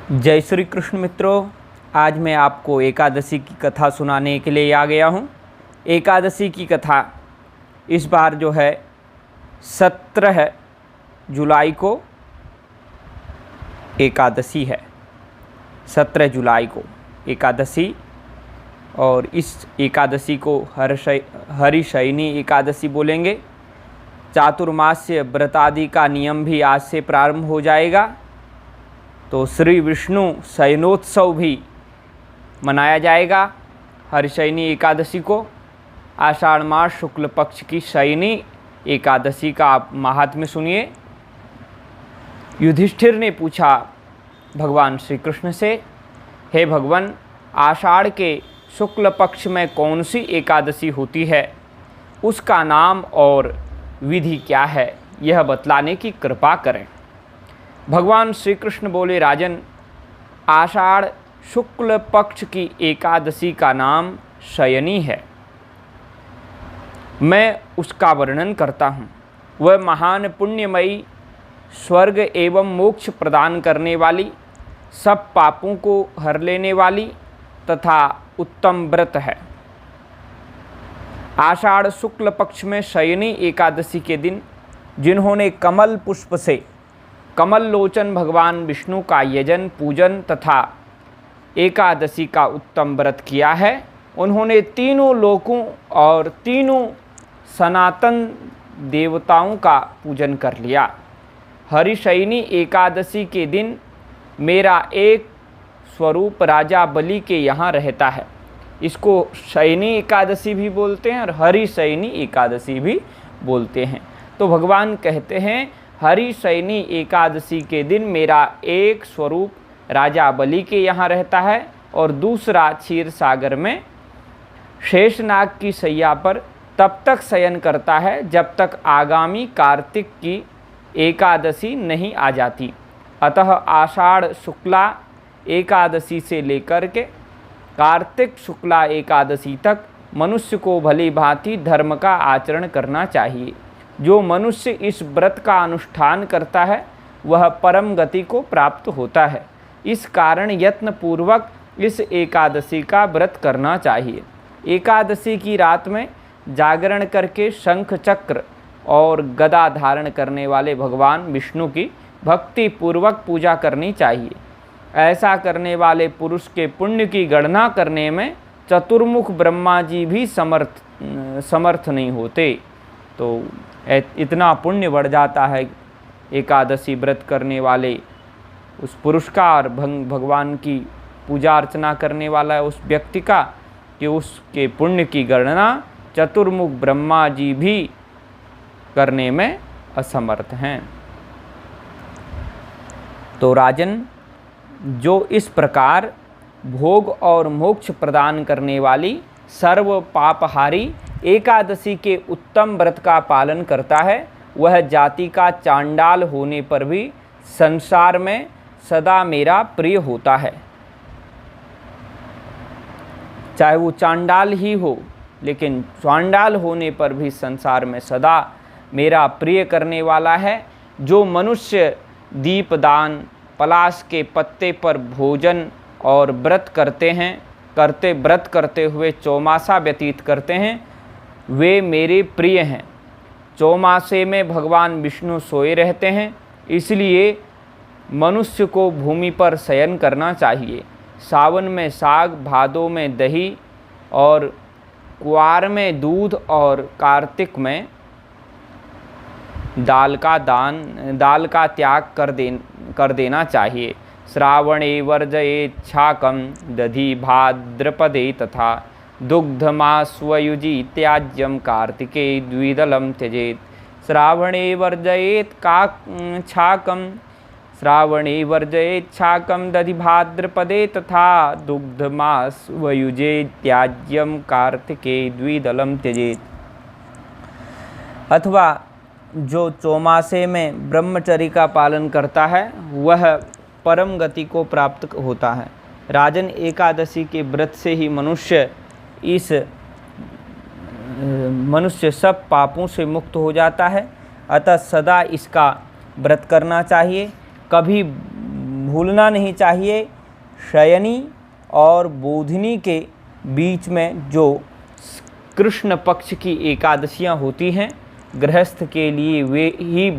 जय श्री कृष्ण मित्रों, आज मैं आपको एकादशी की कथा सुनाने के लिए आ गया हूँ। एकादशी की कथा इस बार जो है 17 जुलाई को एकादशी है। 17 जुलाई को एकादशी, और इस एकादशी को हरिशयनी एकादशी बोलेंगे। चातुर्मास्य व्रतादि का नियम भी आज से प्रारंभ हो जाएगा। तो श्री विष्णु शयनोत्सव भी मनाया जाएगा हरिशयनी एकादशी को। आषाढ़ मास शुक्ल पक्ष की शयनी एकादशी का आप महात्म्य सुनिए। युधिष्ठिर ने पूछा भगवान श्री कृष्ण से, हे भगवान, आषाढ़ के शुक्ल पक्ष में कौन सी एकादशी होती है, उसका नाम और विधि क्या है, यह बतलाने की कृपा करें। भगवान श्री कृष्ण बोले, राजन, आषाढ़ शुक्ल पक्ष की एकादशी का नाम शयनी है। मैं उसका वर्णन करता हूँ। वह महान पुण्यमयी, स्वर्ग एवं मोक्ष प्रदान करने वाली, सब पापों को हर लेने वाली तथा उत्तम व्रत है। आषाढ़ शुक्ल पक्ष में शयनी एकादशी के दिन जिन्होंने कमल पुष्प से कमल लोचन भगवान विष्णु का यजन पूजन तथा एकादशी का उत्तम व्रत किया है, उन्होंने तीनों लोकों और तीनों सनातन देवताओं का पूजन कर लिया। हरिशयनी एकादशी के दिन मेरा एक स्वरूप राजा बलि के यहाँ रहता है। इसको शयनी एकादशी भी बोलते हैं और हरिशयनी एकादशी भी बोलते हैं। तो भगवान कहते हैं, हरिशयनी एकादशी के दिन मेरा एक स्वरूप राजा बलि के यहाँ रहता है और दूसरा क्षीर सागर में शेषनाग की शैया पर तब तक शयन करता है जब तक आगामी कार्तिक की एकादशी नहीं आ जाती। अतः आषाढ़ शुक्ला एकादशी से लेकर के कार्तिक शुक्ला एकादशी तक मनुष्य को भली भांति धर्म का आचरण करना चाहिए। जो मनुष्य इस व्रत का अनुष्ठान करता है वह परम गति को प्राप्त होता है। इस कारण यत्नपूर्वक इस एकादशी का व्रत करना चाहिए। एकादशी की रात में जागरण करके शंख चक्र और गदा धारण करने वाले भगवान विष्णु की भक्ति पूर्वक पूजा करनी चाहिए। ऐसा करने वाले पुरुष के पुण्य की गणना करने में चतुर्मुख ब्रह्मा जी भी समर्थ नहीं होते। तो इतना पुण्य बढ़ जाता है एकादशी व्रत करने वाले उस पुरुष का और भगवान की पूजा अर्चना करने वाला उस व्यक्ति का, कि उसके पुण्य की गणना चतुर्मुख ब्रह्मा जी भी करने में असमर्थ हैं। तो राजन, जो इस प्रकार भोग और मोक्ष प्रदान करने वाली सर्व पापहारी एकादशी के उत्तम व्रत का पालन करता है, वह जाति का चांडाल होने पर भी संसार में सदा मेरा प्रिय होता है। चाहे वो चांडाल ही हो, लेकिन चांडाल होने पर भी संसार में सदा मेरा प्रिय करने वाला है। जो मनुष्य दीपदान, पलाश के पत्ते पर भोजन और व्रत करते हुए चौमासा व्यतीत करते हैं, वे मेरे प्रिय हैं। चौमासे में भगवान विष्णु सोए रहते हैं, इसलिए मनुष्य को भूमि पर शयन करना चाहिए। सावन में साग, भादों में दही और कुआर में दूध और कार्तिक में दाल का त्याग कर देना चाहिए। श्रावणे वर्जयेत् शाकं दधि भाद्रपदे तथा दुग्धमास्वयुजि त्याज्यम कार्तिके द्विदलं त्यजेत्। श्रावणे वर्जयेत् शाकं दधि भाद्रपदे तथा दुग्धमास्वयुजे त्याज्यम कार्तिके द्विदलं त्यजेत्। अथवा जो चौमासे में ब्रह्मचर्य का पालन करता है वह परम गति को प्राप्त होता है। राजन, एकादशी के व्रत से ही मनुष्य सब पापों से मुक्त हो जाता है। अतः सदा इसका व्रत करना चाहिए। कभी भूलना नहीं चाहिए। शयनी और बोधिनी के बीच में जो कृष्ण पक्ष की एकादशियां होती हैं, गृहस्थ के लिए वे ही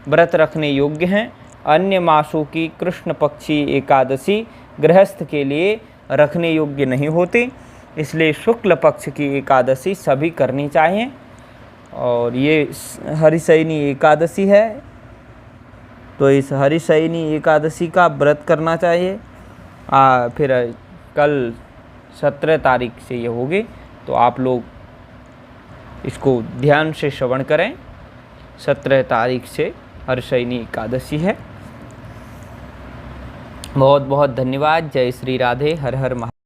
व्रत रखने योग्य हैं। अन्य मासों की कृष्ण पक्षी एकादशी गृहस्थ के लिए रखने योग्य नहीं होती, इसलिए शुक्ल पक्ष की एकादशी सभी करनी चाहिए। और ये हरिशयनी एकादशी है, तो इस हरिशयनी एकादशी का व्रत करना चाहिए। फिर कल 17 तारीख से ये होगी, तो आप लोग इसको ध्यान से श्रवण करें। 17 तारीख से हरिशयनी एकादशी है। बहुत बहुत धन्यवाद। जय श्री राधे। हर हर महादेव।